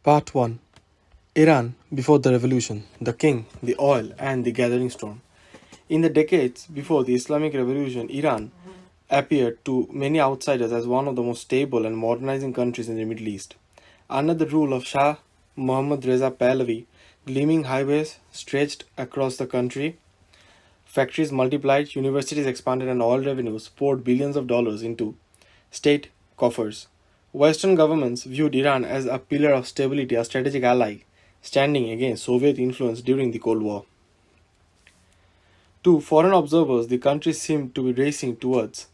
Part 1. Iran before the revolution, the king, the oil, and the gathering storm. In the decades before the Islamic Revolution, Iran appeared to many outsiders as one of the most stable and modernizing countries in the Middle East. Under the rule of Shah Mohammad Reza Pahlavi, gleaming highways stretched across the country, factories multiplied, universities expanded, and oil revenues poured billions of dollars into state coffers. Western governments viewed Iran as a pillar of stability, a strategic ally, standing against Soviet influence during the Cold War. To foreign observers, the country seemed to be racing towards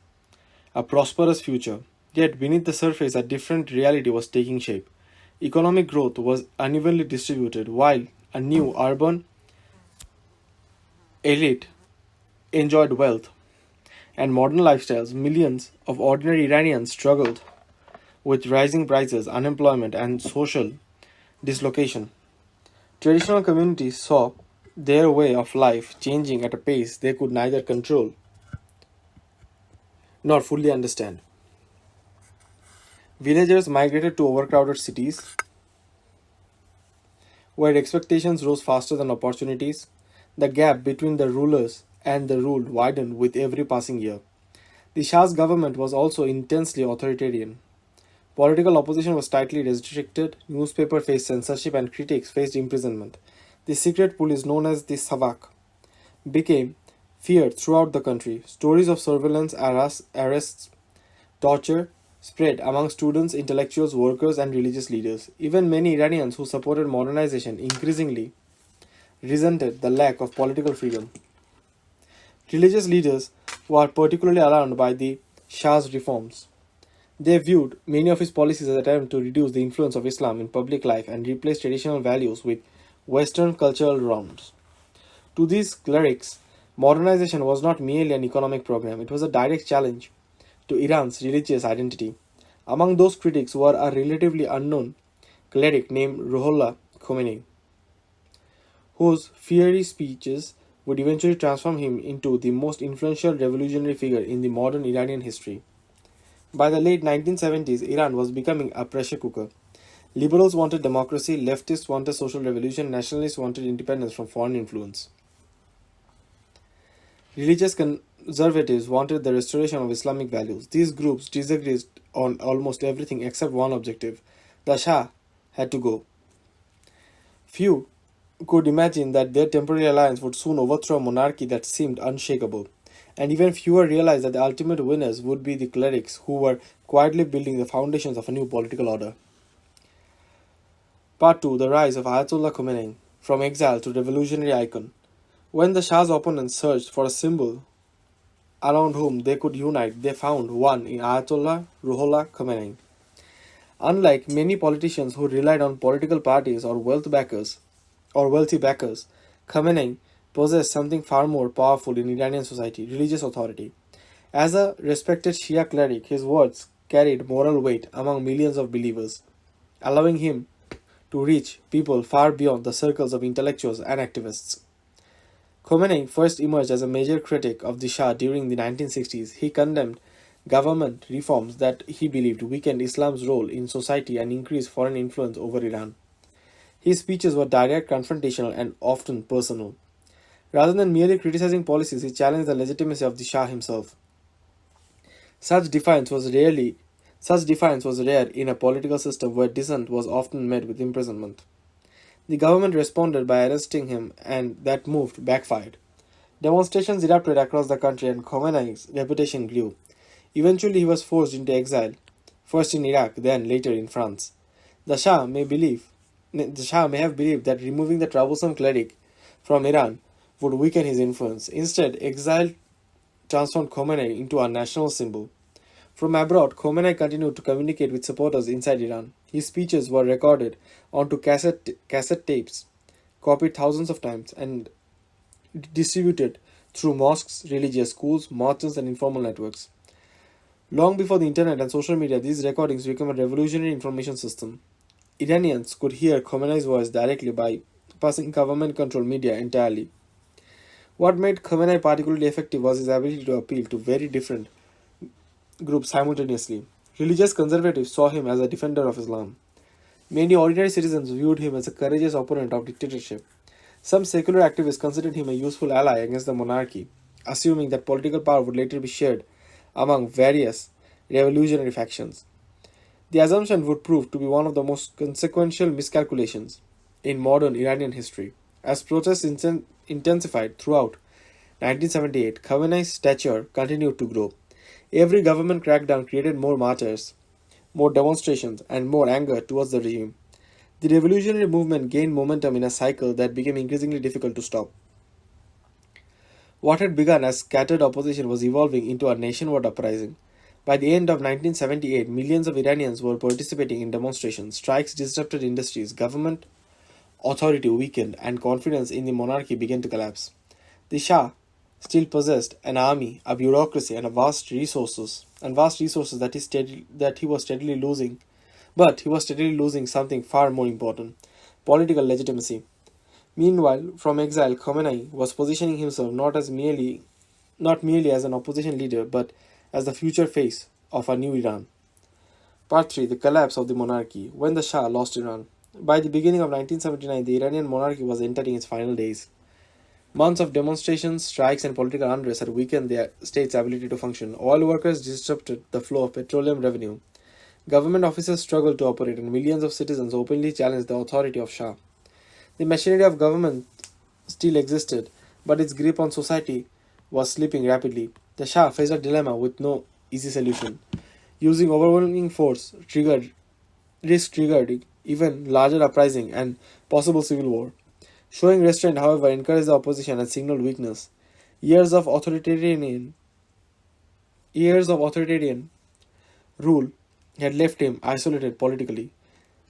a prosperous future. Yet, beneath the surface, a different reality was taking shape. Economic growth was unevenly distributed, while a new urban elite enjoyed wealth and modern lifestyles. Millions of ordinary Iranians struggled with rising prices, unemployment, and social dislocation. Traditional communities saw their way of life changing at a pace they could neither control nor fully understand. Villagers migrated to overcrowded cities, where expectations rose faster than opportunities. The gap between the rulers and the ruled widened with every passing year. The Shah's government was also intensely authoritarian. Political opposition was tightly restricted, newspapers faced censorship, and critics faced imprisonment. The secret police, known as the Savak, became feared throughout the country. Stories of surveillance, arrests, torture spread among students, intellectuals, workers, and religious leaders. Even many Iranians who supported modernization increasingly resented the lack of political freedom. Religious leaders were particularly alarmed by the Shah's reforms. They viewed many of his policies as an attempt to reduce the influence of Islam in public life and replace traditional values with Western cultural norms. To these clerics, modernization was not merely an economic program, it was a direct challenge to Iran's religious identity. Among those critics were a relatively unknown cleric named Ruhollah Khomeini, whose fiery speeches would eventually transform him into the most influential revolutionary figure in the modern Iranian history. By the late 1970s, Iran was becoming a pressure cooker. Liberals wanted democracy, leftists wanted social revolution, nationalists wanted independence from foreign influence. Religious conservatives wanted the restoration of Islamic values. These groups disagreed on almost everything except one objective: the Shah had to go. Few could imagine that their temporary alliance would soon overthrow a monarchy that seemed unshakable. And even fewer realized that the ultimate winners would be the clerics who were quietly building the foundations of a new political order. Part 2. The rise of Ayatollah Khomeini, from exile to revolutionary icon. When the Shah's opponents searched for a symbol around whom they could unite, they found one in Ayatollah Ruhollah Khomeini. Unlike many politicians who relied on political parties or wealthy backers, Khomeini possessed something far more powerful in Iranian society: religious authority. As a respected Shia cleric, his words carried moral weight among millions of believers, allowing him to reach people far beyond the circles of intellectuals and activists. Khomeini first emerged as a major critic of the Shah during the 1960s. He condemned government reforms that he believed weakened Islam's role in society and increased foreign influence over Iran. His speeches were direct, confrontational, and often personal. Rather than merely criticizing policies, he challenged the legitimacy of the Shah himself. Such defiance was rare in a political system where dissent was often met with imprisonment. The government responded by arresting him, and that move backfired. Demonstrations erupted across the country, and Khomeini's reputation grew. Eventually, he was forced into exile, first in Iraq, then later in France. The Shah may have believed that removing the troublesome cleric from Iran would weaken his influence. Instead, exile transformed Khomeini into a national symbol. From abroad, Khomeini continued to communicate with supporters inside Iran. His speeches were recorded onto cassette tapes, copied thousands of times, and distributed through mosques, religious schools, marches, and informal networks. Long before the internet and social media, these recordings became a revolutionary information system. Iranians could hear Khomeini's voice directly by passing government-controlled media entirely. What made Khomeini particularly effective was his ability to appeal to very different groups simultaneously. Religious conservatives saw him as a defender of Islam. Many ordinary citizens viewed him as a courageous opponent of dictatorship. Some secular activists considered him a useful ally against the monarchy, assuming that political power would later be shared among various revolutionary factions. The assumption would prove to be one of the most consequential miscalculations in modern Iranian history. As protests intensified throughout 1978, Khamenei's stature continued to grow. Every government crackdown created more martyrs, more demonstrations, and more anger towards the regime. The revolutionary movement gained momentum in a cycle that became increasingly difficult to stop. What had begun as scattered opposition was evolving into a nationwide uprising. By the end of 1978, millions of Iranians were participating in demonstrations. Strikes disrupted industries, government authority weakened, and confidence in the monarchy began to collapse. The Shah still possessed an army, a bureaucracy, and vast resources that he was steadily losing. But he was steadily losing something far more important: political legitimacy. Meanwhile, from exile, Khomeini was positioning himself not merely as an opposition leader, but as the future face of a new Iran. Part 3: The collapse of the monarchy. When the Shah lost Iran. By the beginning of 1979, the Iranian monarchy was entering its final days. Months of demonstrations, strikes, and political unrest had weakened the state's ability to function. Oil workers disrupted the flow of petroleum revenue. Government offices struggled to operate, and millions of citizens openly challenged the authority of Shah. The machinery of government still existed, but its grip on society was slipping rapidly. The Shah faced a dilemma with no easy solution. Using overwhelming force triggered even larger uprising and possible civil war. Showing restraint, however, encouraged the opposition and signaled weakness. Years of authoritarian rule had left him isolated politically.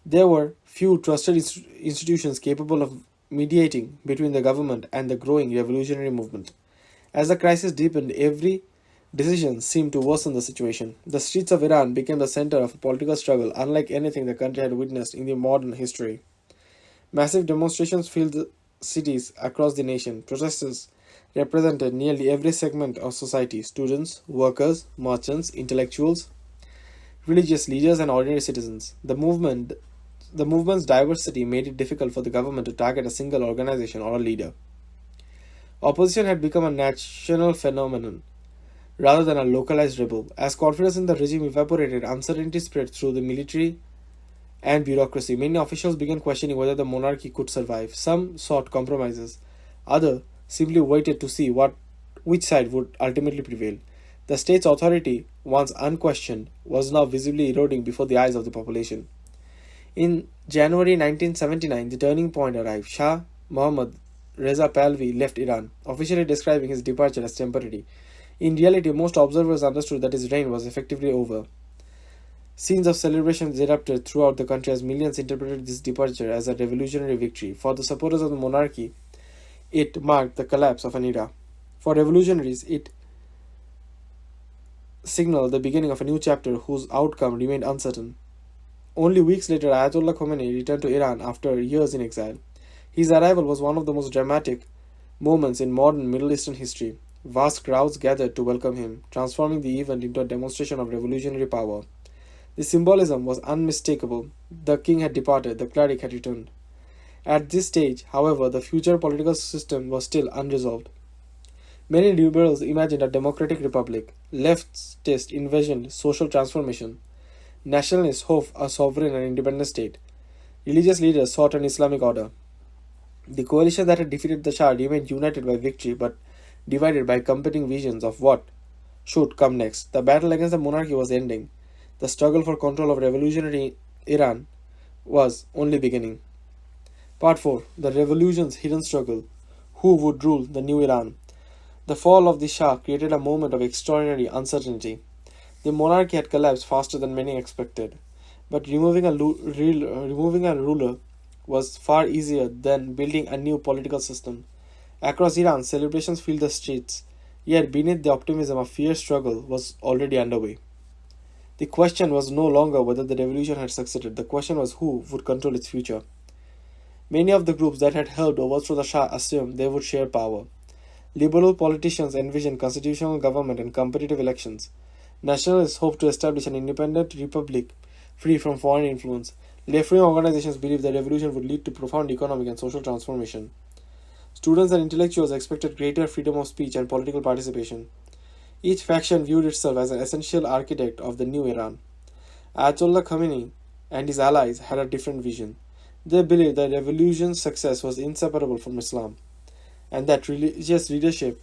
There were few trusted institutions capable of mediating between the government and the growing revolutionary movement. As the crisis deepened, every decision seemed to worsen the situation. The streets of Iran became the center of a political struggle unlike anything the country had witnessed in the modern history. Massive demonstrations filled the cities across the nation. Protesters represented nearly every segment of society: students, workers, merchants, intellectuals, religious leaders, and ordinary citizens. The movement's diversity made it difficult for the government to target a single organization or a leader. Opposition had become a national phenomenon rather than a localized rebel. As confidence in the regime evaporated, uncertainty spread through the military and bureaucracy. Many officials began questioning whether the monarchy could survive. Some sought compromises, others simply waited to see which side would ultimately prevail. The state's authority, once unquestioned, was now visibly eroding before the eyes of the population. In January 1979, the turning point arrived. Shah Mohammad Reza Pahlavi left Iran, officially describing his departure as temporary. In reality, most observers understood that his reign was effectively over. Scenes of celebrations erupted throughout the country as millions interpreted this departure as a revolutionary victory. For the supporters of the monarchy, it marked the collapse of an era. For revolutionaries, it signaled the beginning of a new chapter whose outcome remained uncertain. Only weeks later, Ayatollah Khomeini returned to Iran after years in exile. His arrival was one of the most dramatic moments in modern Middle Eastern history. Vast crowds gathered to welcome him, transforming the event into a demonstration of revolutionary power. The symbolism was unmistakable. The king had departed, the cleric had returned. At this stage, however, the future political system was still unresolved. Many liberals imagined a democratic republic, leftists envisioned social transformation, nationalists hoped a sovereign and independent state, religious leaders sought an Islamic order. The coalition that had defeated the Shah remained united by victory but divided by competing visions of what should come next. The battle against the monarchy was ending. The struggle for control of revolutionary Iran was only beginning. Part 4: The Revolution's Hidden Struggle. Who would rule the new Iran? The fall of the Shah created a moment of extraordinary uncertainty. The monarchy had collapsed faster than many expected, but removing a ruler was far easier than building a new political system. Across Iran, celebrations filled the streets, yet beneath the optimism, a fierce struggle was already underway. The question was no longer whether the revolution had succeeded, the question was who would control its future. Many of the groups that had helped overthrow the Shah assumed they would share power. Liberal politicians envisioned constitutional government and competitive elections. Nationalists hoped to establish an independent republic free from foreign influence. Left-wing organizations believed the revolution would lead to profound economic and social transformation. Students and intellectuals expected greater freedom of speech and political participation. Each faction viewed itself as an essential architect of the new Iran. Ayatollah Khomeini and his allies had a different vision. They believed that revolution's success was inseparable from Islam, and that religious leadership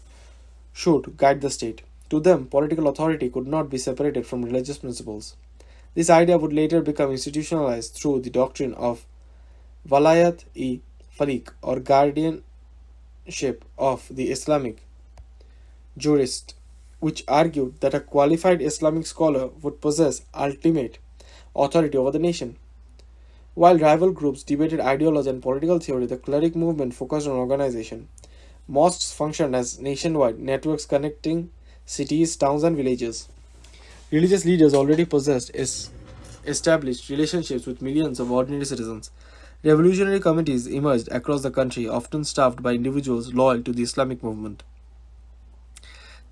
should guide the state. To them, political authority could not be separated from religious principles. This idea would later become institutionalized through the doctrine of Walayat-e-Faqih, or guardianship of the Islamic jurist, which argued that a qualified Islamic scholar would possess ultimate authority over the nation. While rival groups debated ideology and political theory, the cleric movement focused on organization. Mosques functioned as nationwide networks connecting cities, towns, and villages. Religious leaders already possessed established relationships with millions of ordinary citizens. Revolutionary committees emerged across the country, often staffed by individuals loyal to the Islamic movement.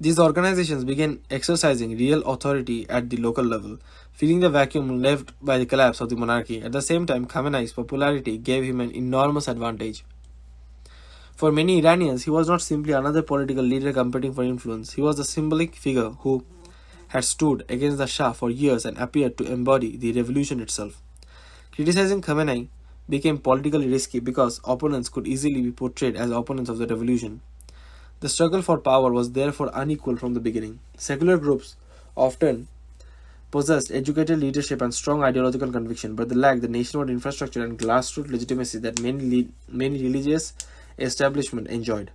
These organizations began exercising real authority at the local level, filling the vacuum left by the collapse of the monarchy. At the same time, Khamenei's popularity gave him an enormous advantage. For many Iranians, he was not simply another political leader competing for influence. He was a symbolic figure who had stood against the Shah for years and appeared to embody the revolution itself. Criticizing Khamenei became politically risky because opponents could easily be portrayed as opponents of the revolution. The struggle for power was therefore unequal from the beginning. Secular groups often possessed educated leadership and strong ideological conviction, but they lacked the nationwide infrastructure and grassroots legitimacy that many religious establishments enjoyed.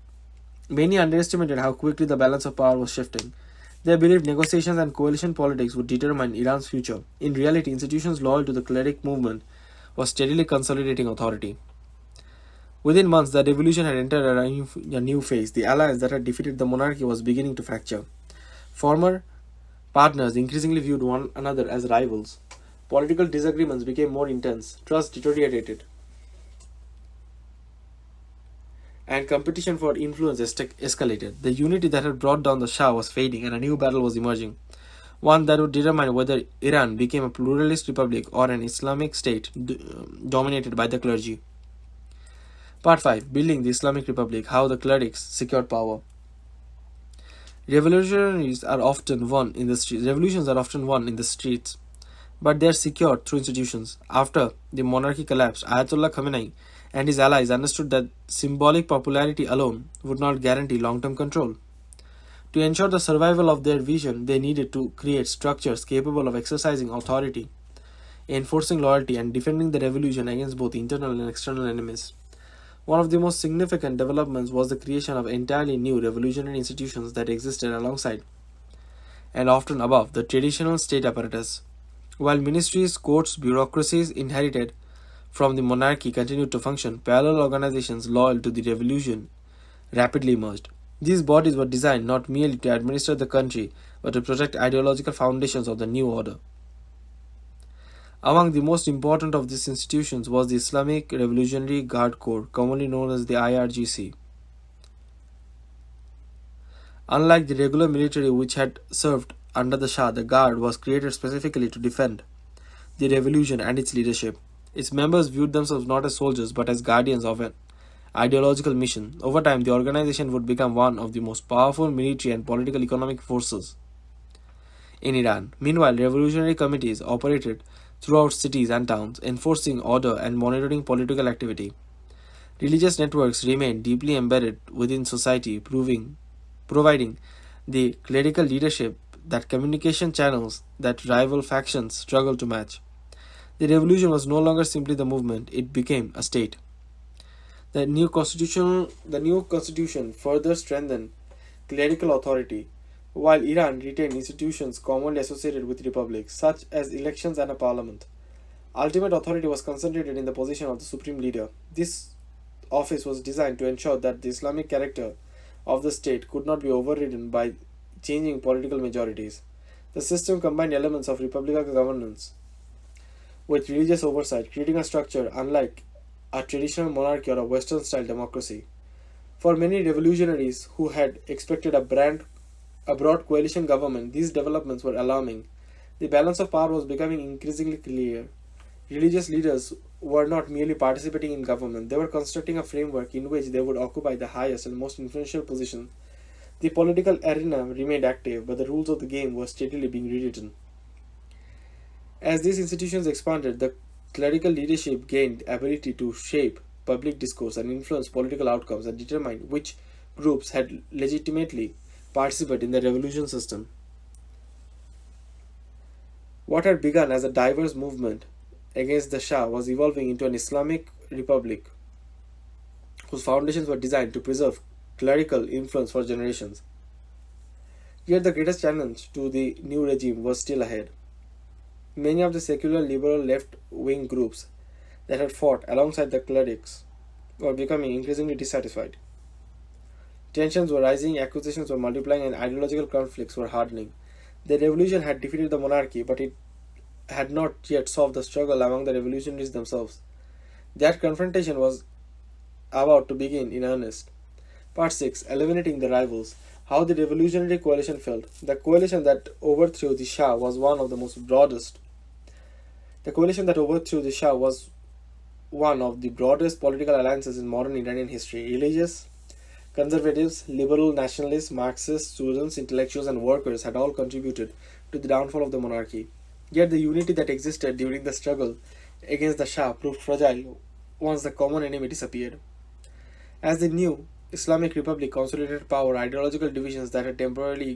Many underestimated how quickly the balance of power was shifting. They believed negotiations and coalition politics would determine Iran's future. In reality, institutions loyal to the cleric movement were steadily consolidating authority. Within months, the revolution had entered a new phase. The alliance that had defeated the monarchy was beginning to fracture. Former partners increasingly viewed one another as rivals. Political disagreements became more intense, trust deteriorated, and competition for influence escalated. The unity that had brought down the Shah was fading, and a new battle was emerging. One that would determine whether Iran became a pluralist republic or an Islamic state dominated by the clergy. Part 5. Building the Islamic Republic. How the clerics secured power. Revolutions are often won in the streets, but they are secured through institutions. After the monarchy collapsed, Ayatollah Khamenei and his allies understood that symbolic popularity alone would not guarantee long-term control. To ensure the survival of their vision, they needed to create structures capable of exercising authority, enforcing loyalty, and defending the revolution against both internal and external enemies. One of the most significant developments was the creation of entirely new revolutionary institutions that existed alongside and often above the traditional state apparatus. While ministries, courts, bureaucracies inherited from the monarchy continued to function, parallel organizations loyal to the revolution rapidly emerged. These bodies were designed not merely to administer the country, but to protect ideological foundations of the new order. Among the most important of these institutions was the Islamic Revolutionary Guard Corps, commonly known as the IRGC. Unlike the regular military which had served under the Shah, the Guard was created specifically to defend the revolution and its leadership. Its members viewed themselves not as soldiers but as guardians of an ideological mission. Over time, the organization would become one of the most powerful military and political economic forces in Iran. Meanwhile, revolutionary committees operated throughout cities and towns, enforcing order and monitoring political activity. Religious networks remained deeply embedded within society, providing the clerical leadership that communication channels that rival factions struggled to match. The revolution was no longer simply the movement, it became a state. The new constitution further strengthened clerical authority, while Iran retained institutions commonly associated with republics, such as elections and a parliament. Ultimate authority was concentrated in the position of the supreme leader. This office was designed to ensure that the Islamic character of the state could not be overridden by changing political majorities. The system combined elements of republican governance with religious oversight, creating a structure unlike a traditional monarchy or a Western style democracy. For many revolutionaries who had expected a broad coalition government, these developments were alarming. The balance of power was becoming increasingly clear. Religious leaders were not merely participating in government, they were constructing a framework in which they would occupy the highest and most influential position. The political arena remained active, but the rules of the game were steadily being rewritten. As these institutions expanded, the clerical leadership gained ability to shape public discourse and influence political outcomes and determine which groups had legitimately participated in the revolution system. What had begun as a diverse movement against the Shah was evolving into an Islamic Republic whose foundations were designed to preserve clerical influence for generations. Yet the greatest challenge to the new regime was still ahead. Many of the secular liberal left wing groups that had fought alongside the clerics were becoming increasingly dissatisfied. Tensions were rising, accusations were multiplying, and ideological conflicts were hardening. The revolution had defeated the monarchy, but it had not yet solved the struggle among the revolutionaries themselves. That confrontation was about to begin in earnest. Part 6: Eliminating the Rivals. How the revolutionary coalition failed. The coalition that overthrew the Shah was one of the most broadest. The coalition that overthrew the Shah was one of the broadest political alliances in modern Iranian history. Religious, conservatives, liberal nationalists, Marxists, students, intellectuals, and workers had all contributed to the downfall of the monarchy. Yet the unity that existed during the struggle against the Shah proved fragile once the common enemy disappeared. As the new Islamic Republic consolidated power, ideological divisions that had been temporarily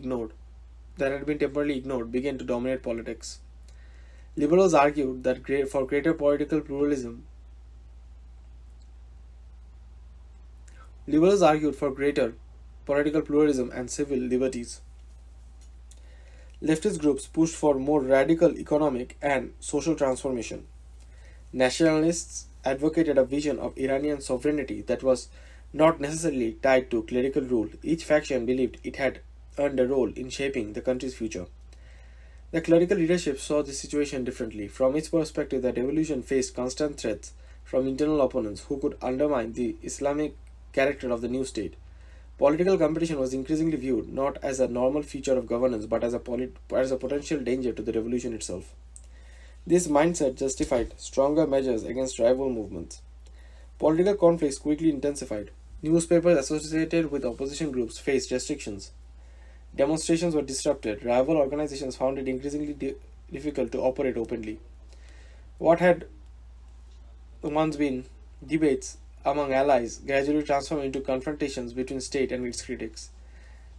ignored began to dominate politics. Liberals argued that for greater political pluralism, Liberals argued for greater political pluralism and civil liberties. Leftist groups pushed for more radical economic and social transformation. Nationalists advocated a vision of Iranian sovereignty that was not necessarily tied to clerical rule. Each faction believed it had earned a role in shaping the country's future. The clerical leadership saw the situation differently. From its perspective, the revolution faced constant threats from internal opponents who could undermine the Islamic character of the new state. Political competition was increasingly viewed not as a normal feature of governance but as a potential danger to the revolution itself. This mindset justified stronger measures against rival movements. Political conflicts quickly intensified. Newspapers associated with opposition groups faced restrictions. Demonstrations were disrupted. Rival organizations found it increasingly difficult to operate openly. What had once been debates among allies gradually transformed into confrontations between state and its critics.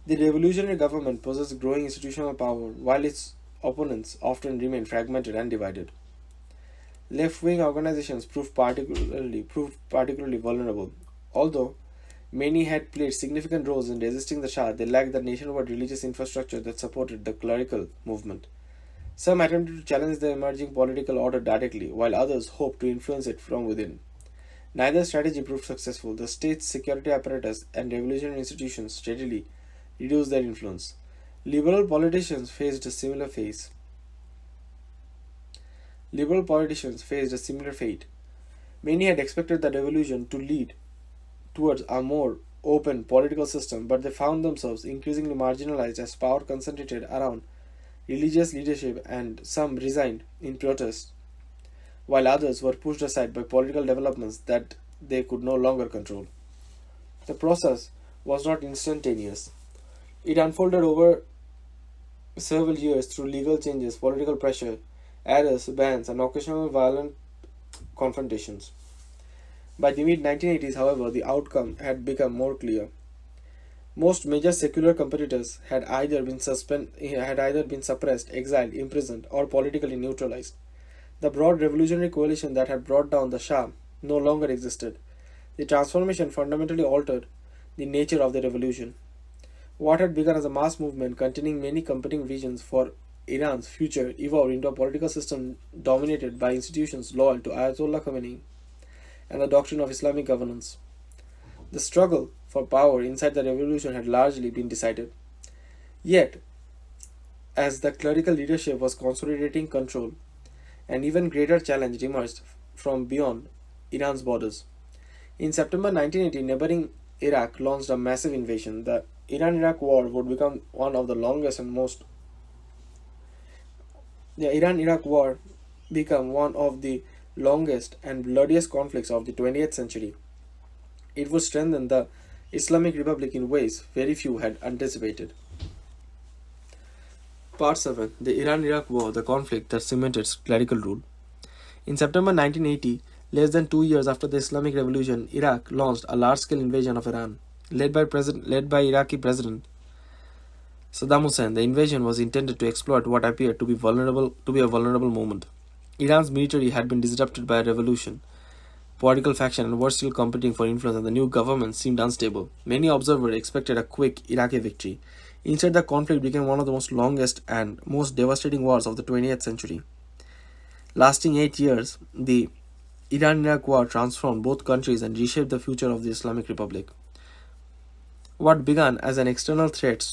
The revolutionary government possessed growing institutional power, while its opponents often remained fragmented and divided. Left-wing organizations proved particularly vulnerable. Although many had played significant roles in resisting the Shah, they lacked the nationwide religious infrastructure that supported the clerical movement. Some attempted to challenge the emerging political order directly, while others hoped to influence it from within. Neither strategy proved successful. The state's security apparatus and revolutionary institutions steadily reduced their influence. Liberal politicians faced a similar fate. Many had expected the revolution to lead towards a more open political system, but they found themselves increasingly marginalized as power concentrated around religious leadership, and some resigned in protest, while others were pushed aside by political developments that they could no longer control. The process was not instantaneous. It unfolded over several years through legal changes, political pressure, arrests, bans, and occasional violent confrontations. By the mid 1980s, however, the outcome had become more clear. Most major secular competitors had either been suppressed, exiled, imprisoned, or politically neutralized. The broad revolutionary coalition that had brought down the Shah no longer existed. The transformation fundamentally altered the nature of the revolution. What had begun as a mass movement containing many competing visions for Iran's future evolved into a political system dominated by institutions loyal to Ayatollah Khomeini and the doctrine of Islamic governance. The struggle for power inside the revolution had largely been decided. Yet, as the clerical leadership was consolidating control, an even greater challenge emerged from beyond Iran's borders. In September 1980, neighboring Iraq launched a massive invasion. The Iran-Iraq War would become one of the longest and most The Iran-Iraq War became one of the longest and bloodiest conflicts of the 20th century. It would strengthen the Islamic Republic in ways very few had anticipated. Part 7. The Iran-Iraq War, the conflict that cemented clerical rule. In September 1980, less than 2 years after the Islamic Revolution, Iraq launched a large-scale invasion of Iran. Led by Iraqi President Saddam Hussein, the invasion was intended to exploit what appeared to be a vulnerable moment. Iran's military had been disrupted by a revolution, political faction, and were still competing for influence, and the new government seemed unstable. Many observers expected a quick Iraqi victory. Instead, the conflict became one of the most longest and most devastating wars of the 20th century. Lasting 8 years, the Iran-Iraq War transformed both countries and reshaped the future of the Islamic Republic. What began as an external threat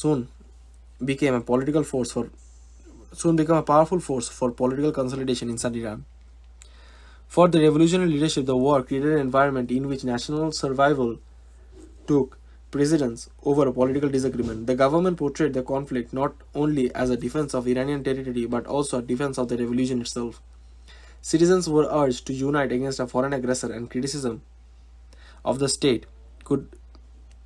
became a powerful force for political consolidation inside Iran. For the revolutionary leadership, the war created an environment in which national survival took precedence over a political disagreement. The government portrayed the conflict not only as a defense of Iranian territory but also a defense of the revolution itself. Citizens were urged to unite against a foreign aggressor, and criticism of the state could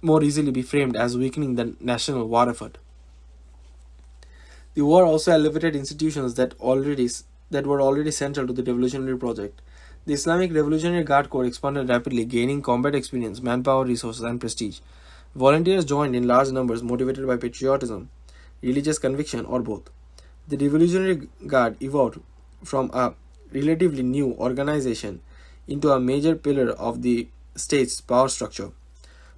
more easily be framed as weakening the national war effort. The war also elevated institutions that were already central to the revolutionary project. The Islamic Revolutionary Guard Corps expanded rapidly, gaining combat experience, manpower, resources, and prestige. Volunteers joined in large numbers, motivated by patriotism, religious conviction, or both. The Revolutionary Guard evolved from a relatively new organization into a major pillar of the state's power structure.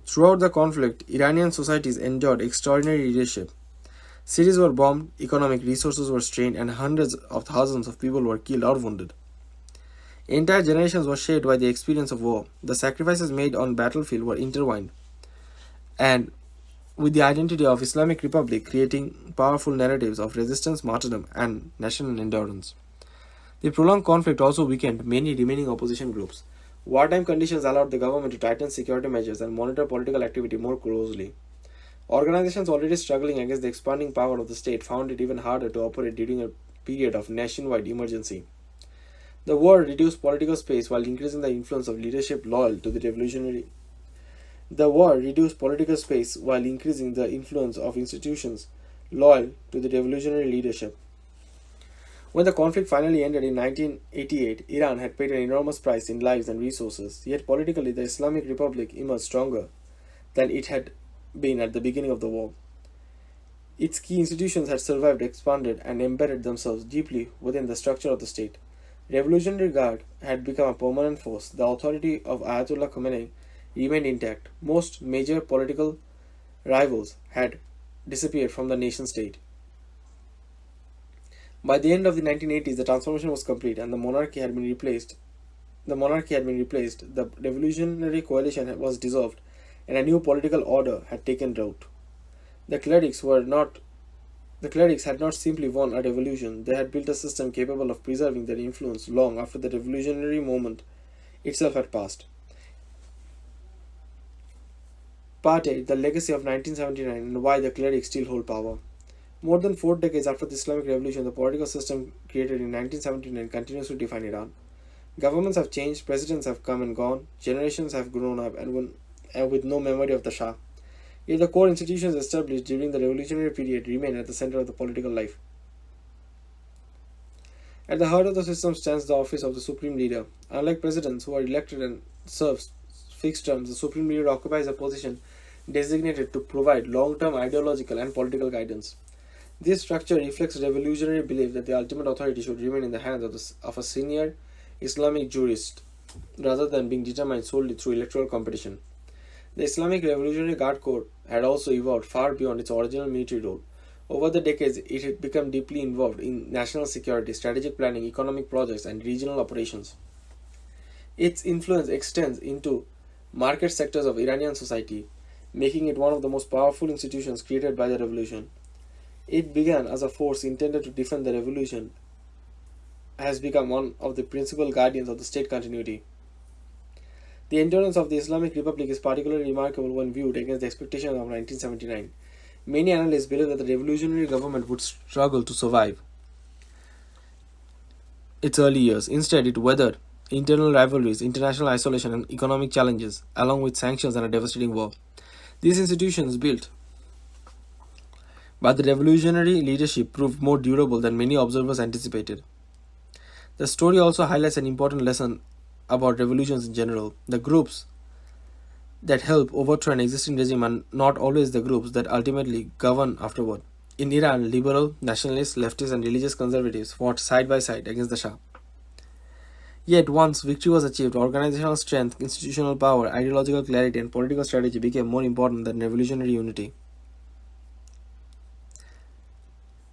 Throughout the conflict, Iranian societies enjoyed extraordinary leadership. Cities were bombed, economic resources were strained, and hundreds of thousands of people were killed or wounded. Entire generations were shaped by the experience of war. The sacrifices made on battlefield were intertwined, and with the identity of Islamic Republic, creating powerful narratives of resistance, martyrdom, and national endurance. The prolonged conflict also weakened many remaining opposition groups. Wartime conditions allowed the government to tighten security measures and monitor political activity more closely. Organizations already struggling against the expanding power of the state found it even harder to operate during a period of nationwide emergency. The war reduced political space while increasing the influence of leadership loyal to the revolutionary. The war reduced political space while increasing the influence of institutions loyal to the revolutionary leadership. When the conflict finally ended in 1988, Iran had paid an enormous price in lives and resources, yet politically the Islamic Republic emerged stronger than it had been at the beginning of the war. Its key institutions had survived, expanded, and embedded themselves deeply within the structure of the state. Revolutionary Guard had become a permanent force. The authority of Ayatollah Khomeini remained intact. Most major political rivals had disappeared from the nation state. By the end of the 1980s, the transformation was complete and the monarchy had been replaced. The revolutionary coalition was dissolved, and a new political order had taken root. The clerics had not simply won a revolution, they had built a system capable of preserving their influence long after the revolutionary movement itself had passed. Part 8. The legacy of 1979 and why the clerics still hold power. More than 4 decades after the Islamic Revolution, the political system created in 1979 continues to define Iran. Governments have changed, presidents have come and gone, generations have grown up and with no memory of the Shah. Yet the core institutions established during the revolutionary period remain at the center of the political life. At the heart of the system stands the office of the Supreme Leader. Unlike presidents who are elected and serve fixed terms, the Supreme Leader occupies a position designated to provide long-term ideological and political guidance. This structure reflects revolutionary belief that the ultimate authority should remain in the hands of a senior Islamic jurist, rather than being determined solely through electoral competition. The Islamic Revolutionary Guard Corps had also evolved far beyond its original military role. Over the decades, it had become deeply involved in national security, strategic planning, economic projects, and regional operations. Its influence extends into market sectors of Iranian society, making it one of the most powerful institutions created by the revolution. It began as a force intended to defend the revolution, has become one of the principal guardians of the state continuity. The endurance of the Islamic Republic is particularly remarkable when viewed against the expectations of 1979. Many analysts believe that the revolutionary government would struggle to survive its early years. Instead, it weathered internal rivalries, international isolation, and economic challenges, along with sanctions and a devastating war. These institutions built by the revolutionary leadership proved more durable than many observers anticipated. The story also highlights an important lesson about revolutions in general. The groups that help overthrow an existing regime are not always the groups that ultimately govern afterward. In Iran, liberal, nationalists, leftists, and religious conservatives fought side by side against the Shah. Yet, once victory was achieved, organizational strength, institutional power, ideological clarity, and political strategy became more important than revolutionary unity.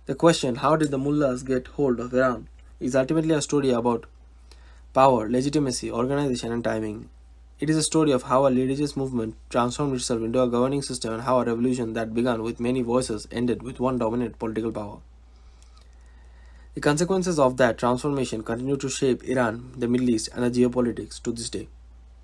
The question, how did the mullahs get hold of Iran, is ultimately a story about power, legitimacy, organization, and timing. It is a story of how a religious movement transformed itself into a governing system and how a revolution that began with many voices ended with one dominant political power. The consequences of that transformation continue to shape Iran, the Middle East, and the geopolitics to this day.